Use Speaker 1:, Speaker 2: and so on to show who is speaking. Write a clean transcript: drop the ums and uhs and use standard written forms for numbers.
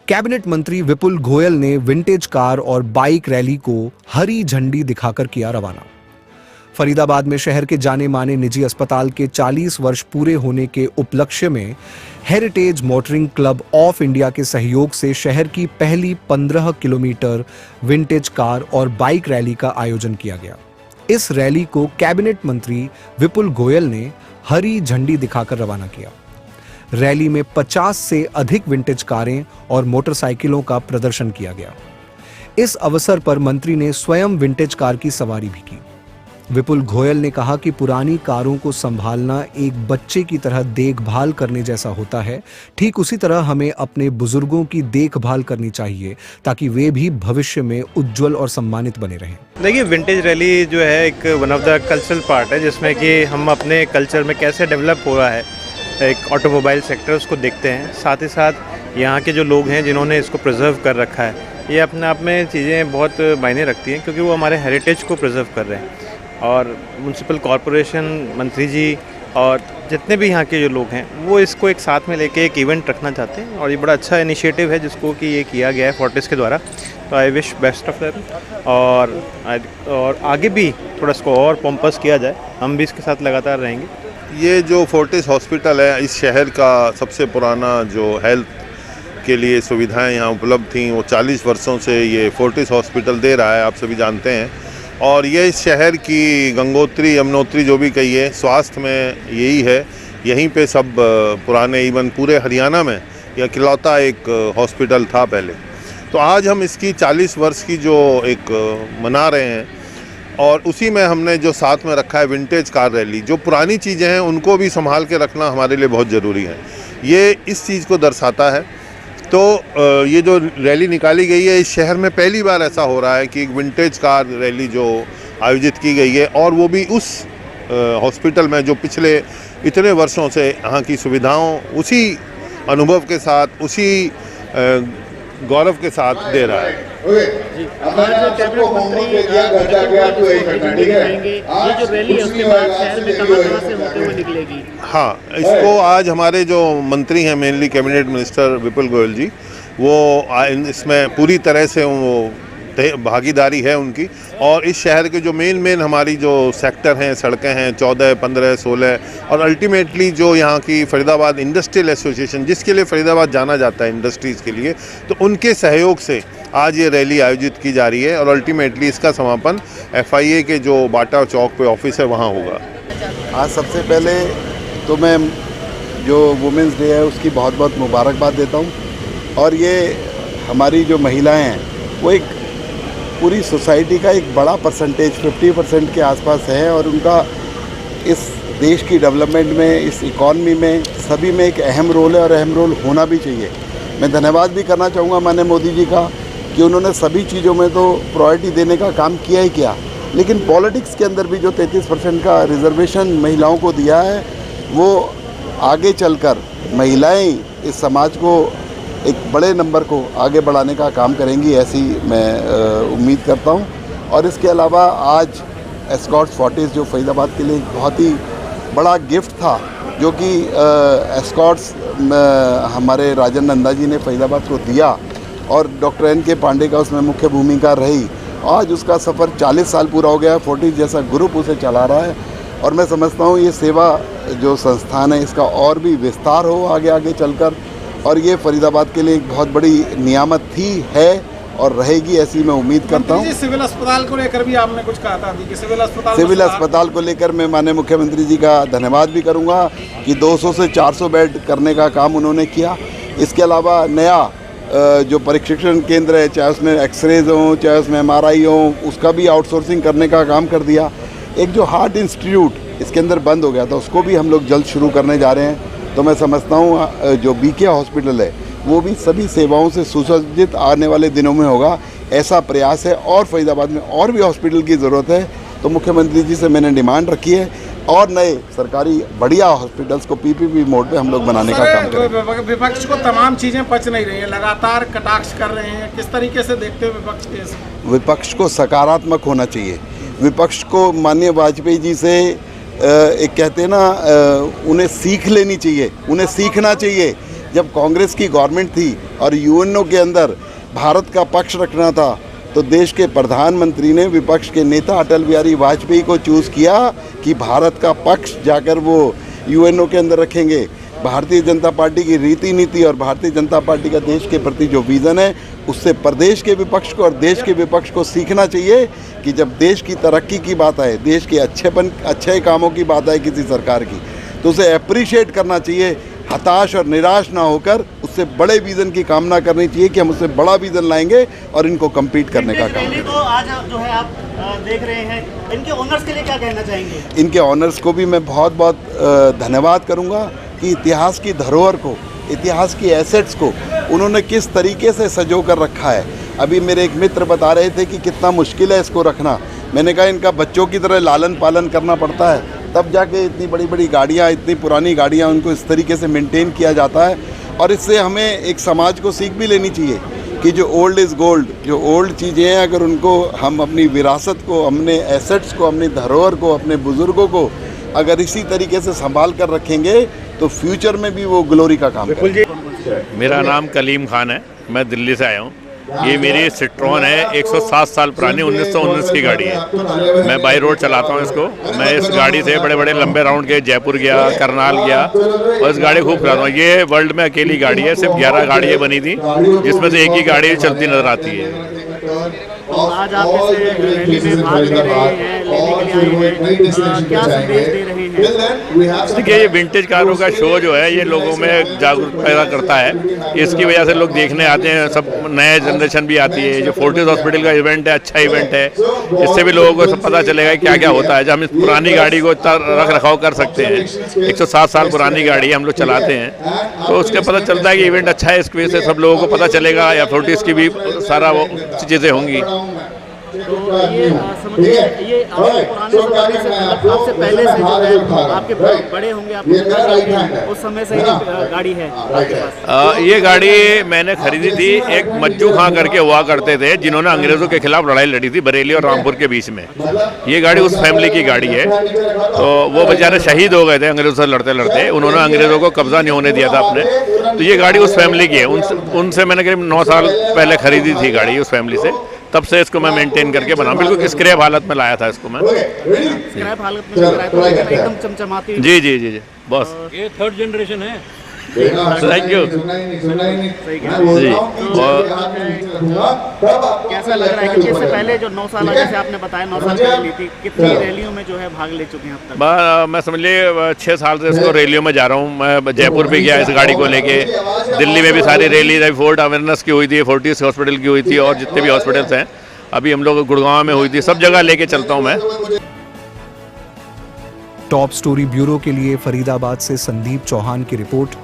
Speaker 1: Cabinet मंत्री विपुल गोयल ने vintage car और बाइक रैली को हरी झंडी दिखाकर किया रवाना। फरीदाबाद में शहर के जाने माने निजी अस्पताल के 40 वर्ष पूरे होने के उपलक्ष्य में heritage motoring club of India के सहयोग से शहर की पहली 15 किलोमीटर विंटेज कार और बाइक रैली का आयोजन किया गया। इस रैली को कैबिनेट मंत्री विपुल गोयल ने हरी झंडी दिखाकर रवाना किया। रैली में 50 से अधिक विंटेज कारें और मोटरसाइकिलों का प्रदर्शन किया गया। इस अवसर पर मंत्री ने स्वयं विंटेज कार की सवारी भी की। विपुल गोयल ने कहा कि पुरानी कारों को संभालना एक बच्चे की तरह देखभाल करने जैसा होता है। ठीक उसी तरह हमें अपने बुजुर्गों की देखभाल करनी चाहिए ताकि वे भी भविष्य में उज्जवल और सम्मानित बने रहें।
Speaker 2: देखिए, विंटेज रैली जो है एक one of the cultural part है, जिसमें कि हम अपने कल्चर में कैसे डेवलप हो रहा है एक ऑटोमोबाइल सेक्टर, उसको देखते हैं। साथ ही साथ यहाँ के जो लोग हैं जिन्होंने इसको प्रिजर्व कर रखा है, ये अपने आप में चीज़ें बहुत मायने रखती हैं, क्योंकि वो हमारे हेरिटेज को प्रिजर्व कर रहे हैं। और म्यूनसिपल कॉरपोरेशन, मंत्री जी और जितने भी यहाँ के जो लोग हैं वो इसको एक साथ में लेके एक इवेंट रखना चाहते हैं, और ये बड़ा अच्छा इनिशिएटिव है जिसको कि ये किया गया है फोर्टिस के द्वारा। तो I wish best of them, और आगे भी थोड़ा इसको और पॉम्पस किया जाए। हम भी इसके साथ लगातार रहेंगे।
Speaker 3: ये जो फोर्टिस हॉस्पिटल है, इस शहर का सबसे पुराना जो हेल्थ के लिए सुविधाएं यहाँ उपलब्ध थीं, वो 40 वर्षों से ये फोर्टिस हॉस्पिटल दे रहा है, आप सभी जानते हैं। और ये इस शहर की गंगोत्री, यमुनोत्री जो भी कहिए, स्वास्थ्य में यही है। यहीं पे सब पुराने, इवन पूरे हरियाणा में यह इकलौता एक हॉस्पिटल था पहले। तो आज हम इसकी 40 वर्ष की जो एक मना रहे हैं, और उसी में हमने जो साथ में रखा है विंटेज कार रैली। जो पुरानी चीज़ें हैं उनको भी संभाल के रखना हमारे लिए बहुत ज़रूरी है। ये इस चीज़ को दर्शाता है। तो ये जो रैली निकाली गई है, इस शहर में पहली बार ऐसा हो रहा है कि एक विंटेज कार रैली जो आयोजित की गई है, और वो भी उस हॉस्पिटल में जो पिछले इतने वर्षों से यहाँ की सुविधाओं उसी अनुभव के साथ, उसी गौरव के साथ दे रहा है। हाँ, इसको आज हमारे जो मंत्री हैं, mainly cabinet minister Vipul Goyal जी, वो इसमें पूरी तरह से वो भागीदारी है उनकी। और इस शहर के जो मेन हमारी जो सेक्टर हैं, सड़कें हैं 14, 15, 16, और अल्टीमेटली जो यहाँ की फरीदाबाद इंडस्ट्रियल एसोसिएशन, जिसके लिए फरीदाबाद जाना जाता है इंडस्ट्रीज़ के लिए, तो उनके सहयोग से आज ये रैली आयोजित की जा रही है। और अल्टीमेटली इसका समापन FIA के जो बाटा चौक पे ऑफिस है वहाँ होगा।
Speaker 4: आज सबसे पहले तो मैं जो वुमेंस डे है उसकी बहुत बहुत मुबारकबाद देता हूँ। और ये हमारी जो महिलाएं हैं वो एक पूरी सोसाइटी का एक बड़ा परसेंटेज 50% के आसपास है, और उनका इस देश की डेवलपमेंट में, इस इकॉनमी में, सभी में एक अहम रोल है, और अहम रोल होना भी चाहिए। मैं धन्यवाद भी करना चाहूँगा माननीय मोदी जी का कि उन्होंने सभी चीज़ों में तो प्रायोरिटी देने का काम किया ही किया, लेकिन पॉलिटिक्स के अंदर भी जो 33% का रिजर्वेशन महिलाओं को दिया है, वो आगे चलकर महिलाएं इस समाज को एक बड़े नंबर को आगे बढ़ाने का काम करेंगी, ऐसी मैं उम्मीद करता हूं। और इसके अलावा आज एस्कॉर्ट्स फोर्टिस जो फरीदाबाद के लिए बहुत ही बड़ा गिफ्ट था, जो कि एस्कॉर्ट्स हमारे राजन नंदा जी ने फरीदाबाद को दिया, और डॉक्टर NK पांडे का उसमें मुख्य भूमिका रही। आज उसका सफ़र 40 साल पूरा हो गया। फोर्टिस जैसा ग्रुप उसे चला रहा है, और मैं समझता हूँ ये सेवा जो संस्थान है इसका और भी विस्तार हो आगे चलकर, और ये फरीदाबाद के लिए एक बहुत बड़ी नियामत थी, है और रहेगी, ऐसी मैं उम्मीद करता हूँ।
Speaker 5: सिविल अस्पताल को लेकर भी आपने कुछ कहा था कि
Speaker 4: सिविल अस्पताल को लेकर मैं माननीय मुख्यमंत्री जी का धन्यवाद भी करूँगा कि 200 से 400 बेड करने का काम उन्होंने किया। इसके अलावा नया जो परीक्षण केंद्र है, चाहे उसमें एक्सरेज हों, चाहे उसमें MRI हो, उसका भी आउटसोर्सिंग करने का काम कर दिया। एक जो हार्ट इंस्टीट्यूट इसके अंदर बंद हो गया था, उसको भी हम लोग जल्द शुरू करने जा रहे हैं। तो मैं समझता हूँ जो BK हॉस्पिटल है वो भी सभी सेवाओं से सुसज्जित आने वाले दिनों में होगा, ऐसा प्रयास है। और फरीदाबाद में और भी हॉस्पिटल की ज़रूरत है, तो मुख्यमंत्री जी से मैंने डिमांड रखी है, और नए सरकारी बढ़िया हॉस्पिटल्स को PPP मोड पे हम लोग बनाने का काम करेंगे।
Speaker 5: विपक्ष को तमाम चीज़ें पच नहीं रही हैं, लगातार कटाक्ष कर रहे हैं, किस तरीके से देखते हैं विपक्ष के?
Speaker 4: विपक्ष को सकारात्मक होना चाहिए। विपक्ष को माननीय वाजपेयी जी से एक कहते हैं ना, उन्हें सीख लेनी चाहिए, उन्हें सीखना चाहिए जब कांग्रेस की गवर्नमेंट थी और यूएनओ के अंदर भारत का पक्ष रखना था, तो देश के प्रधानमंत्री ने विपक्ष के नेता अटल बिहारी वाजपेयी को चूज़ किया कि भारत का पक्ष जाकर वो यूएनओ के अंदर रखेंगे। भारतीय जनता पार्टी की रीति नीति और भारतीय जनता पार्टी का देश के प्रति जो विज़न है, उससे प्रदेश के विपक्ष को और देश के विपक्ष को सीखना चाहिए कि जब देश की तरक्की की बात आए, देश के अच्छे कामों की बात आए किसी सरकार की, तो उसे अप्रिशिएट करना चाहिए। हताश और निराश ना होकर उससे बड़े विज़न की कामना करनी चाहिए कि हम उससे बड़ा विज़न लाएंगे और इनको कम्पीट करने का काम
Speaker 6: रैली को आज जो है आप देख रहे हैं, इनके ओनर्स के लिए क्या कहना चाहेंगे?
Speaker 4: इनके ऑनर्स को भी मैं बहुत बहुत धन्यवाद करूंगा कि इतिहास की धरोहर को, इतिहास की एसेट्स को उन्होंने किस तरीके से संजो कर रखा है। अभी मेरे एक मित्र बता रहे थे कि कितना मुश्किल है इसको रखना। मैंने कहा इनका बच्चों की तरह लालन पालन करना पड़ता है, तब जाके इतनी बड़ी बड़ी गाड़ियाँ, इतनी पुरानी गाड़ियाँ, उनको इस तरीके से मेंटेन किया जाता है। और इससे हमें एक समाज को सीख भी लेनी चाहिए कि जो ओल्ड इज़ गोल्ड, जो ओल्ड चीज़ें हैं, अगर उनको हम अपनी विरासत को, अपने एसेट्स को, अपनी धरोहर को, अपने बुज़ुर्गों को अगर इसी तरीके से संभाल कर रखेंगे तो फ्यूचर में भी वो ग्लोरी का काम करेंगे।
Speaker 7: मेरा नाम कलीम खान है, मैं दिल्ली से आया हूँ। ये मेरी सिट्रॉन है, 107 साल पुरानी 1919 की गाड़ी है। मैं बाई रोड चलाता हूँ इसको। मैं इस गाड़ी से बड़े बड़े लंबे राउंड के जयपुर गया, करनाल गया और इस गाड़ी खूब चलाता हूँ। ये वर्ल्ड में अकेली गाड़ी है, सिर्फ 11 गाड़ियाँ बनी थी जिसमें से एक ही गाड़ी चलती नजर आती है।
Speaker 6: आज आप इस रैली में भाग ले रहे हैं, लेने के लिए आए हैं, क्या संदेश दे रहे हैं?
Speaker 7: देखिए, ये विंटेज कारों का शो जो है ये लोगों में जागरूकता पैदा करता है। इसकी वजह से लोग देखने आते हैं, सब नए जनरेशन भी आती है। जो फोर्टिस हॉस्पिटल का इवेंट है, अच्छा इवेंट है। इससे भी लोगों को सब पता चलेगा क्या क्या होता है। जब हम इस पुरानी गाड़ी को इतना रख रखाव कर सकते हैं, 107 साल पुरानी गाड़ी हम लोग चलाते हैं, तो उसके पता चलता है कि इवेंट अच्छा है। इसकी वजह से सब लोगों को पता चलेगा, या फोर्टिस की भी सारा वो चीज़ें होंगी।
Speaker 6: तो ये समझिए, ये आपके पुराने ज़माने से, मतलब आपसे पहले से जो है, आपके बड़े होंगे, आपके उस समय से ये गाड़ी है आपके पास?
Speaker 7: ये गाड़ी मैंने खरीदी थी, एक मज्जू खां करके हुआ करते थे जिन्होंने अंग्रेज़ों के खिलाफ लड़ाई लड़ी थी बरेली और रामपुर के बीच में। ये गाड़ी उस फैमिली की गाड़ी है। तो वो बेचारे शहीद हो गए थे अंग्रेज़ों से लड़ते लड़ते। उन्होंने अंग्रेज़ों को कब्जा नहीं होने दिया था अपने। तो ये गाड़ी उस फैमिली की है। उनसे मैंने करीब 9 साल पहले खरीदी थी गाड़ी उस फैमिली से। तब से इसको मैं मेंटेन करके बना, बिल्कुल स्क्रैप हालत में लाया था इसको मैं।
Speaker 6: स्क्रैप हालत में लगाया था, लेकिन एकदम चमचमाती।
Speaker 7: जी जी जी जी बॉस,
Speaker 8: ये 3rd जनरेशन है।
Speaker 7: थैंक यू जी। और
Speaker 6: कैसा लग रहा है, क्योंकि इससे पहले जो 9 साल, जैसे आपने बताया 9 साल पहले ली थी, कितनी रैलियों में जो है भाग ले चुके हैं अब तक?
Speaker 7: मैं समझ लिए 6 साल से इसको रैलियों में जा रहा हूँ। मैं जयपुर भी गया इस गाड़ी को लेके, दिल्ली में भी सारी रैली, फोर्ट अवेयरनेस की हुई थी, फोर्टिस हॉस्पिटल की हुई थी, और जितने भी हॉस्पिटल्स हैं अभी हम लोग गुड़गांव में हुई थी, सब जगह लेके चलता हूँ मैं।
Speaker 1: टॉप स्टोरी ब्यूरो के लिए फरीदाबाद से संदीप चौहान की रिपोर्ट।